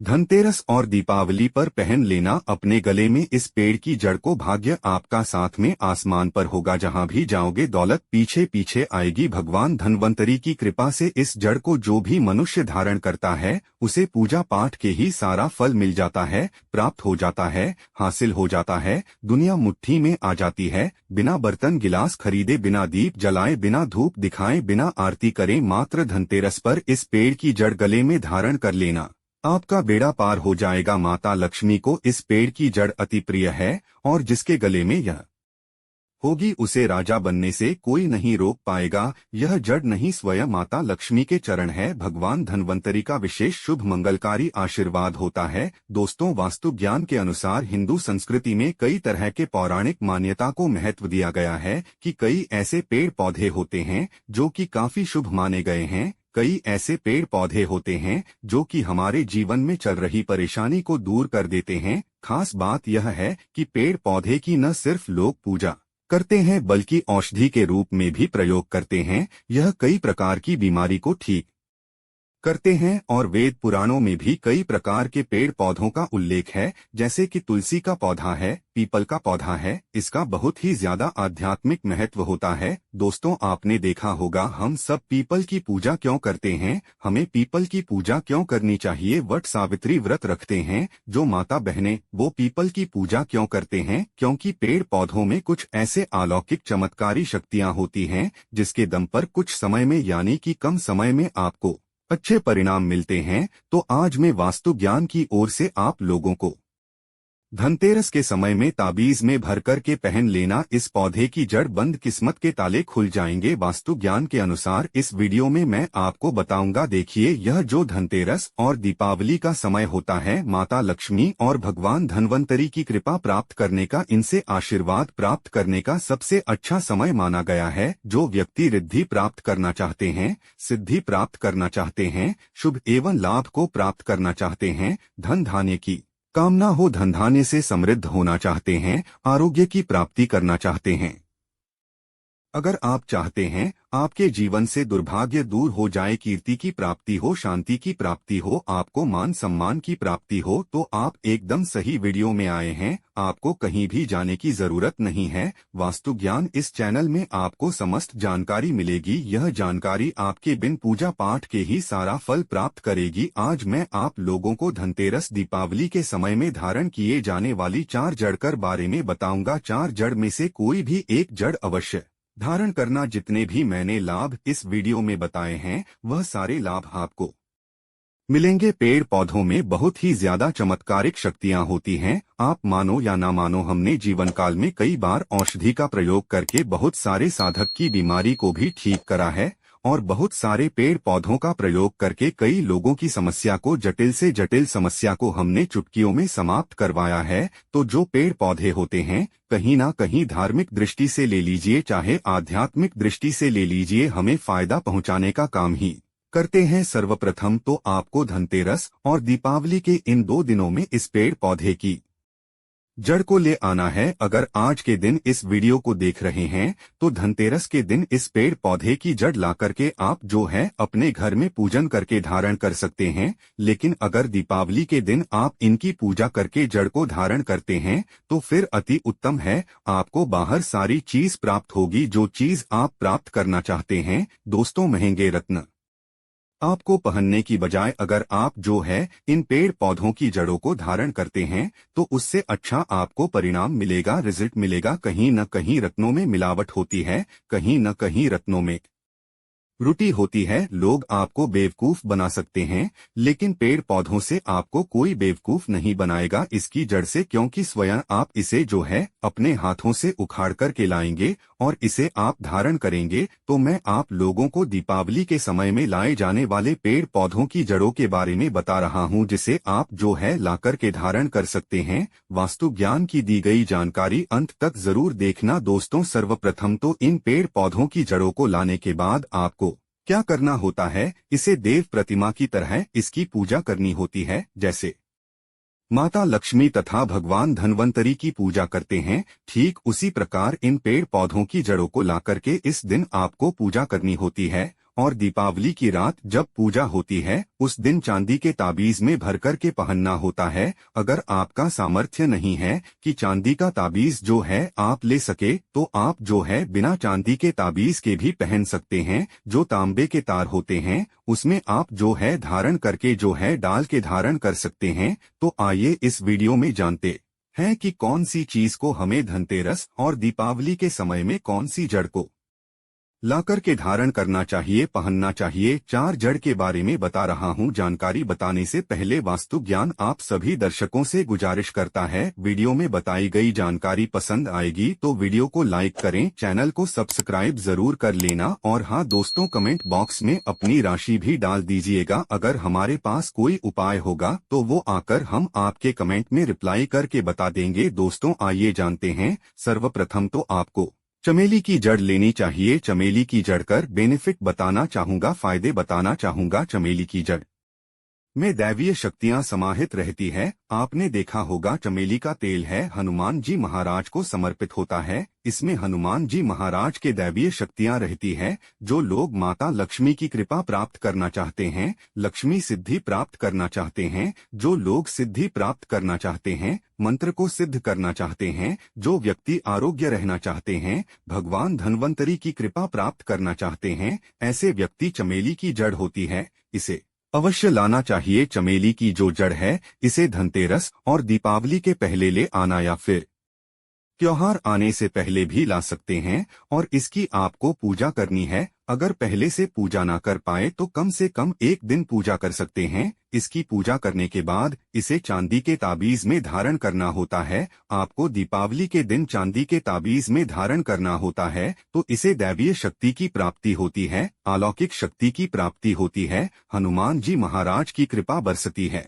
धनतेरस और दीपावली पर पहन लेना अपने गले में इस पेड़ की जड़ को। भाग्य आपका साथ में आसमान पर होगा, जहां भी जाओगे दौलत पीछे पीछे आएगी। भगवान धन्वंतरी की कृपा से इस जड़ को जो भी मनुष्य धारण करता है उसे पूजा पाठ के ही सारा फल मिल जाता है, प्राप्त हो जाता है, हासिल हो जाता है। दुनिया मुट्ठी में आ जाती है। बिना बर्तन गिलास खरीदे, बिना दीप जलाए, बिना धूप दिखाए, बिना आरती करे, मात्र धनतेरस पर इस पेड़ की जड़ गले में धारण कर लेना, आपका बेड़ा पार हो जाएगा। माता लक्ष्मी को इस पेड़ की जड़ अति प्रिय है और जिसके गले में यह होगी उसे राजा बनने से कोई नहीं रोक पाएगा। यह जड़ नहीं, स्वयं माता लक्ष्मी के चरण है। भगवान धन्वंतरी का विशेष शुभ मंगलकारी आशीर्वाद होता है। दोस्तों, वास्तु ज्ञान के अनुसार हिंदू संस्कृति में कई तरह के पौराणिक मान्यता को महत्व दिया गया है कि कई ऐसे पेड़ पौधे होते हैं जो कि काफी शुभ माने गए हैं। कई ऐसे पेड़ पौधे होते हैं जो कि हमारे जीवन में चल रही परेशानी को दूर कर देते हैं। खास बात यह है कि पेड़ पौधे की न सिर्फ लोग पूजा करते हैं बल्कि औषधि के रूप में भी प्रयोग करते हैं। यह कई प्रकार की बीमारी को ठीक करते हैं और वेद पुराणों में भी कई प्रकार के पेड़ पौधों का उल्लेख है, जैसे कि तुलसी का पौधा है, पीपल का पौधा है। इसका बहुत ही ज्यादा आध्यात्मिक महत्व होता है। दोस्तों, आपने देखा होगा हम सब पीपल की पूजा क्यों करते हैं, हमें पीपल की पूजा क्यों करनी चाहिए। वट सावित्री व्रत रखते हैं जो माता बहनें, वो पीपल की पूजा क्यों करते हैं? क्योंकि पेड़ पौधों में कुछ ऐसे अलौकिक चमत्कारी शक्तियां होती हैं जिसके दम पर कुछ समय में यानी कि कम समय में आपको अच्छे परिणाम मिलते हैं। तो आज मैं वास्तु ज्ञान की ओर से आप लोगों को धनतेरस के समय में ताबीज में भरकर के पहन लेना। इस पौधे की जड़ बंद किस्मत के ताले खुल जाएंगे। वास्तु ज्ञान के अनुसार इस वीडियो में मैं आपको बताऊंगा। देखिए, यह जो धनतेरस और दीपावली का समय होता है, माता लक्ष्मी और भगवान धन्वंतरी की कृपा प्राप्त करने का, इनसे आशीर्वाद प्राप्त करने का सबसे अच्छा समय माना गया है। जो व्यक्ति रिद्धि प्राप्त करना चाहते हैं, सिद्धि प्राप्त करना चाहते हैं, शुभ एवं लाभ को प्राप्त करना चाहते हैं, धन धान्य की कामना हो, धनधान्य से समृद्ध होना चाहते हैं, आरोग्य की प्राप्ति करना चाहते हैं, अगर आप चाहते हैं आपके जीवन से दुर्भाग्य दूर हो जाए, कीर्ति की प्राप्ति हो, शांति की प्राप्ति हो, आपको मान सम्मान की प्राप्ति हो, तो आप एकदम सही वीडियो में आए हैं। आपको कहीं भी जाने की जरूरत नहीं है। वास्तु ज्ञान इस चैनल में आपको समस्त जानकारी मिलेगी। यह जानकारी आपके बिन पूजा पाठ के ही सारा फल प्राप्त करेगी। आज मैं आप लोगों को धनतेरस दीपावली के समय में धारण किए जाने वाली 4 जड़ कर बारे में बताऊंगा। 4 जड़ में से कोई भी एक जड़ अवश्य धारण करना। जितने भी मैंने लाभ इस वीडियो में बताए हैं वह सारे लाभ आपको मिलेंगे। पेड़ पौधों में बहुत ही ज्यादा चमत्कारिक शक्तियां होती हैं। आप मानो या ना मानो, हमने जीवन काल में कई बार औषधि का प्रयोग करके बहुत सारे साधक की बीमारी को भी ठीक करा है और बहुत सारे पेड़ पौधों का प्रयोग करके कई लोगों की समस्या को, जटिल से जटिल समस्या को हमने चुटकियों में समाप्त करवाया है। तो जो पेड़ पौधे होते हैं, कहीं ना कहीं धार्मिक दृष्टि से ले लीजिए चाहे आध्यात्मिक दृष्टि से ले लीजिए, हमें फायदा पहुंचाने का काम ही करते हैं। सर्वप्रथम तो आपको धनतेरस और दीपावली के इन 2 दिनों में इस पेड़ पौधे की जड़ को ले आना है। अगर आज के दिन इस वीडियो को देख रहे हैं तो धनतेरस के दिन इस पेड़ पौधे की जड़ ला करके आप जो है अपने घर में पूजन करके धारण कर सकते हैं। लेकिन अगर दीपावली के दिन आप इनकी पूजा करके जड़ को धारण करते हैं तो फिर अति उत्तम है। आपको बाहर सारी चीज प्राप्त होगी जो चीज आप प्राप्त करना चाहते हैं। दोस्तों, महंगे रत्न आपको पहनने की बजाय अगर आप जो है इन पेड़ पौधों की जड़ों को धारण करते हैं तो उससे अच्छा आपको परिणाम मिलेगा, रिजल्ट मिलेगा। कहीं न कहीं रत्नों में मिलावट होती है, कहीं न कहीं रत्नों में त्रुटि होती है। लोग आपको बेवकूफ बना सकते हैं, लेकिन पेड़ पौधों से आपको कोई बेवकूफ नहीं बनाएगा इसकी जड़ से, क्योंकि स्वयं आप इसे जो है अपने हाथों से उखाड़ कर के लाएंगे और इसे आप धारण करेंगे। तो मैं आप लोगों को दीपावली के समय में लाए जाने वाले पेड़ पौधों की जड़ों के बारे में बता रहा हूं, जिसे आप जो है लाकर के धारण कर सकते हैं। वास्तु ज्ञान की दी गई जानकारी अंत तक जरूर देखना। दोस्तों, सर्वप्रथम तो इन पेड़ पौधों की जड़ों को लाने के बाद आपको क्या करना होता है, इसे देव प्रतिमा की तरह इसकी पूजा करनी होती है। जैसे माता लक्ष्मी तथा भगवान धन्वंतरी की पूजा करते हैं, ठीक उसी प्रकार इन पेड़ पौधों की जड़ों को लाकर के इस दिन आपको पूजा करनी होती है और दीपावली की रात जब पूजा होती है उस दिन चांदी के ताबीज में भरकर के पहनना होता है। अगर आपका सामर्थ्य नहीं है कि चांदी का ताबीज जो है आप ले सके तो आप जो है बिना चांदी के ताबीज के भी पहन सकते हैं। जो तांबे के तार होते हैं उसमें आप जो है धारण करके जो है डाल के धारण कर सकते हैं। तो आइए इस वीडियो में जानते हैं कि कौन सी चीज को हमें धनतेरस और दीपावली के समय में कौन सी जड़ को लाकर के धारण करना चाहिए, पहनना चाहिए। 4 जड़ के बारे में बता रहा हूं। जानकारी बताने से पहले वास्तु ज्ञान आप सभी दर्शकों से गुजारिश करता है, वीडियो में बताई गई जानकारी पसंद आएगी तो वीडियो को लाइक करें, चैनल को सब्सक्राइब जरूर कर लेना और हाँ दोस्तों, कमेंट बॉक्स में अपनी राशि भी डाल दीजिएगा। अगर हमारे पास कोई उपाय होगा तो वो आकर हम आपके कमेंट में रिप्लाई करके बता देंगे। दोस्तों आइए जानते हैं। सर्वप्रथम तो आपको चमेली की जड़ लेनी चाहिए। चमेली की जड़ कर बेनिफिट बताना चाहूंगा, फायदे बताना चाहूंगा। चमेली की जड़ में दैवीय शक्तियां समाहित रहती है। आपने देखा होगा चमेली का तेल है हनुमान जी महाराज को समर्पित होता है। इसमें हनुमान जी महाराज के दैवीय शक्तियां रहती है। जो लोग माता लक्ष्मी की कृपा प्राप्त करना चाहते हैं, लक्ष्मी सिद्धि प्राप्त करना चाहते हैं, जो लोग सिद्धि प्राप्त करना चाहते हैं, मंत्र को सिद्ध करना चाहते हैं, जो व्यक्ति आरोग्य रहना चाहते हैं, भगवान धन्वंतरी की कृपा प्राप्त करना चाहते हैं, ऐसे व्यक्ति चमेली की जड़ होती है, इसे अवश्य लाना चाहिए। चमेली की जो जड़ है इसे धनतेरस और दीपावली के पहले ले आना या फिर त्योहार आने से पहले भी ला सकते हैं और इसकी आपको पूजा करनी है। अगर पहले से पूजा ना कर पाए तो कम से कम एक दिन पूजा कर सकते हैं। इसकी पूजा करने के बाद इसे चांदी के ताबीज में धारण करना होता है। आपको दीपावली के दिन चांदी के ताबीज में धारण करना होता है तो इसे दैवीय शक्ति की प्राप्ति होती है, अलौकिक शक्ति की प्राप्ति होती है, हनुमान जी महाराज की कृपा बरसती है।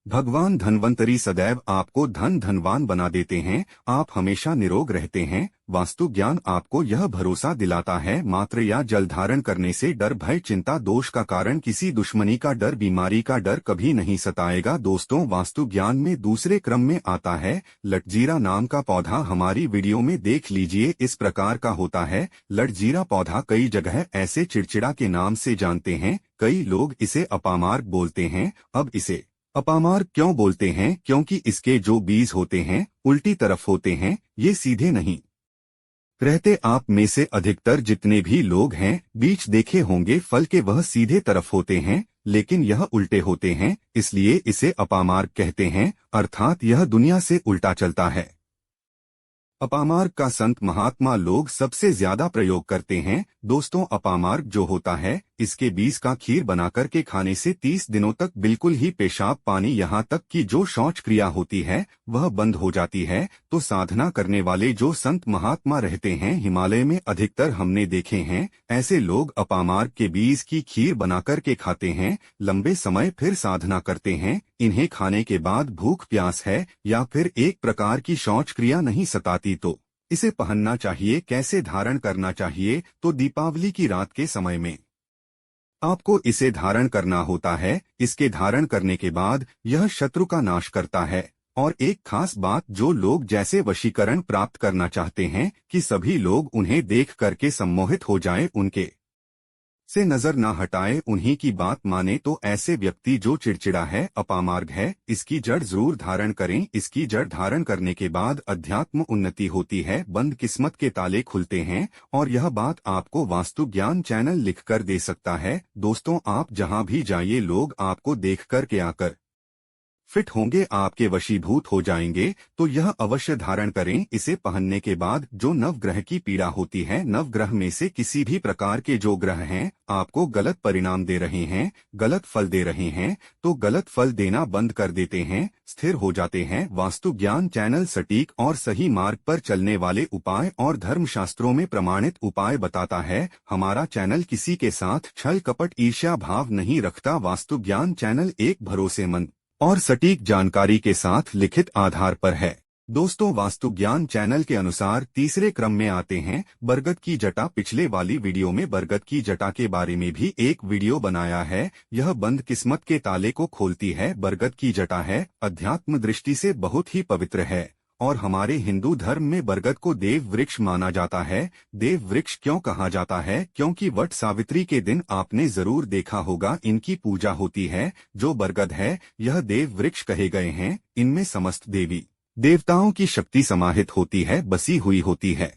भगवान धन्वंतरी सदैव आपको धनवान बना देते हैं, आप हमेशा निरोग रहते हैं। वास्तु ज्ञान आपको यह भरोसा दिलाता है मात्र या जल धारण करने से डर, भय, चिंता, दोष का कारण किसी दुश्मनी का डर, बीमारी का डर कभी नहीं सताएगा। दोस्तों वास्तु ज्ञान में दूसरे क्रम में आता है लटजीरा नाम का पौधा। हमारी वीडियो में देख लीजिए, इस प्रकार का होता है। लटजीरा पौधा कई जगह ऐसे चिड़चिड़ा के नाम से जानते हैं, कई लोग इसे अपामार्ग बोलते हैं। अब इसे अपामार्ग क्यों बोलते हैं? क्योंकि इसके जो बीज होते हैं उल्टी तरफ होते हैं, ये सीधे नहीं रहते। आप में से अधिकतर जितने भी लोग हैं बीज देखे होंगे फल के, वह सीधे तरफ होते हैं लेकिन यह उल्टे होते हैं, इसलिए इसे अपामार्ग कहते हैं, अर्थात यह दुनिया से उल्टा चलता है। अपामार्ग का संत महात्मा लोग सबसे ज्यादा प्रयोग करते हैं। दोस्तों अपामार्ग जो होता है इसके बीज का खीर बनाकर के खाने से 30 दिनों तक बिल्कुल ही पेशाब पानी यहाँ तक कि जो शौच क्रिया होती है वह बंद हो जाती है। तो साधना करने वाले जो संत महात्मा रहते हैं हिमालय में अधिकतर हमने देखे हैं, ऐसे लोग अपामार्ग के बीज की खीर बनाकर के खाते हैं, लंबे समय फिर साधना करते हैं। इन्हें खाने के बाद भूख प्यास है या फिर एक प्रकार की शौच क्रिया नहीं सताती तो इसे पहनना चाहिए। कैसे धारण करना चाहिए? तो दीपावली की रात के समय में आपको इसे धारण करना होता है। इसके धारण करने के बाद यह शत्रु का नाश करता है। और एक खास बात, जो लोग जैसे वशीकरण प्राप्त करना चाहते हैं कि सभी लोग उन्हें देख करके सम्मोहित हो जाएं, उनके से नजर ना हटाए, उन्हीं की बात माने, तो ऐसे व्यक्ति जो चिड़चिड़ा है, अपामार्ग है, इसकी जड़ जरूर धारण करें। इसकी जड़ धारण करने के बाद अध्यात्म उन्नति होती है, बंद किस्मत के ताले खुलते हैं और यह बात आपको वास्तु ज्ञान चैनल लिखकर दे सकता है। दोस्तों आप जहां भी जाइए लोग आपको देख कर के आकर फिट होंगे, आपके वशीभूत हो जाएंगे। तो यह अवश्य धारण करें। इसे पहनने के बाद जो नवग्रह की पीड़ा होती है, नवग्रह में से किसी भी प्रकार के जो ग्रह हैं आपको गलत परिणाम दे रहे हैं, गलत फल दे रहे हैं, तो गलत फल देना बंद कर देते हैं, स्थिर हो जाते हैं। वास्तु ज्ञान चैनल सटीक और सही मार्ग पर चलने वाले उपाय और धर्मशास्त्रों में प्रमाणित उपाय बताता है। हमारा चैनल किसी के साथ छल कपट ईर्ष्या भाव नहीं रखता। वास्तु ज्ञान चैनल एक भरोसेमंद और सटीक जानकारी के साथ लिखित आधार पर है। दोस्तों वास्तु ज्ञान चैनल के अनुसार तीसरे क्रम में आते हैं बरगद की जटा। पिछले वाली वीडियो में बरगद की जटा के बारे में भी एक वीडियो बनाया है। यह बंद किस्मत के ताले को खोलती है। बरगद की जटा है, अध्यात्म दृष्टि से बहुत ही पवित्र है और हमारे हिंदू धर्म में बरगद को देव वृक्ष माना जाता है। देव वृक्ष क्यों कहा जाता है? क्योंकि वट सावित्री के दिन आपने जरूर देखा होगा इनकी पूजा होती है। जो बरगद है यह देव वृक्ष कहे गए हैं। इनमें समस्त देवी देवताओं की शक्ति समाहित होती है, बसी हुई होती है।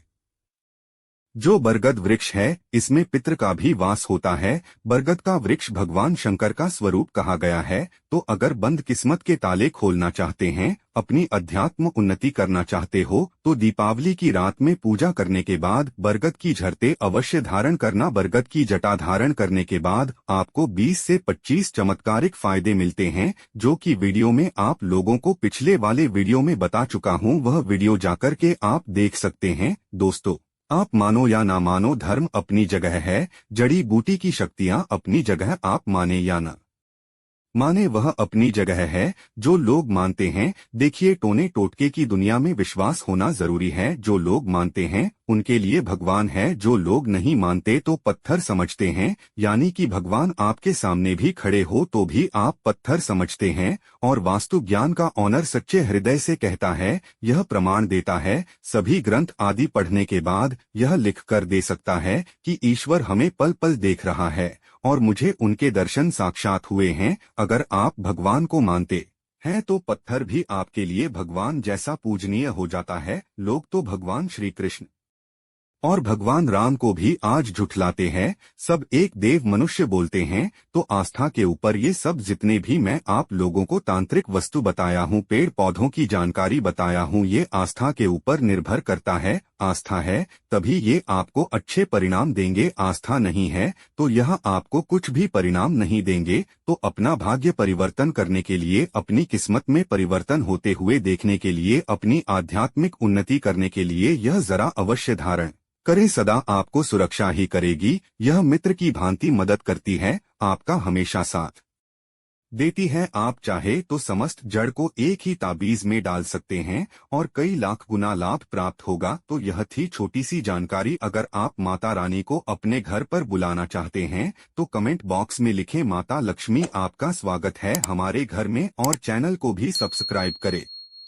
जो बरगद वृक्ष है इसमें पितृ का भी वास होता है। बरगद का वृक्ष भगवान शंकर का स्वरूप कहा गया है। तो अगर बंद किस्मत के ताले खोलना चाहते हैं, अपनी अध्यात्म उन्नति करना चाहते हो, तो दीपावली की रात में पूजा करने के बाद बरगद की झरते अवश्य धारण करना। बरगद की जटा धारण करने के बाद आपको 20 से 25 चमत्कारिक फायदे मिलते हैं, जो कि वीडियो में आप लोगों को पिछले वाले वीडियो में बता चुका हूं। वह वीडियो जाकर के आप देख सकते हैं। दोस्तों, आप मानो या ना मानो, धर्म अपनी जगह है, जड़ी बूटी की शक्तियां अपनी जगह, आप माने या ना माने वह अपनी जगह है। जो लोग मानते हैं, देखिए टोने टोटके की दुनिया में विश्वास होना जरूरी है। जो लोग मानते हैं उनके लिए भगवान है, जो लोग नहीं मानते तो पत्थर समझते हैं। यानी कि भगवान आपके सामने भी खड़े हो तो भी आप पत्थर समझते हैं। और वास्तु ज्ञान का ऑनर सच्चे हृदय से कहता है, यह प्रमाण देता है, सभी ग्रंथ आदि पढ़ने के बाद यह लिख कर दे सकता है कि ईश्वर हमें पल पल देख रहा है और मुझे उनके दर्शन साक्षात हुए हैं। अगर आप भगवान को मानते हैं तो पत्थर भी आपके लिए भगवान जैसा पूजनीय हो जाता है। लोग तो भगवान श्री कृष्ण और भगवान राम को भी आज झुठलाते हैं। सब एक देव मनुष्य बोलते हैं। तो आस्था के ऊपर ये सब जितने भी मैं आप लोगों को तांत्रिक वस्तु बताया हूँ, पेड़ पौधों की जानकारी बताया हूँ, ये आस्था के ऊपर निर्भर करता है। आस्था है तभी ये आपको अच्छे परिणाम देंगे। आस्था नहीं है तो यह आपको कुछ भी परिणाम नहीं देंगे। तो अपना भाग्य परिवर्तन करने के लिए, अपनी किस्मत में परिवर्तन होते हुए देखने के लिए, अपनी आध्यात्मिक उन्नति करने के लिए यह जरा अवश्य धारण करें। सदा आपको सुरक्षा ही करेगी। यह मित्र की भांति मदद करती है, आपका हमेशा साथ देती है। आप चाहे तो समस्त जड़ को एक ही ताबीज में डाल सकते हैं और कई लाख गुना लाभ प्राप्त होगा। तो यह थी छोटी सी जानकारी। अगर आप माता रानी को अपने घर पर बुलाना चाहते हैं तो कमेंट बॉक्स में लिखें, माता लक्ष्मी आपका स्वागत है हमारे घर में, और चैनल को भी सब्सक्राइब करें।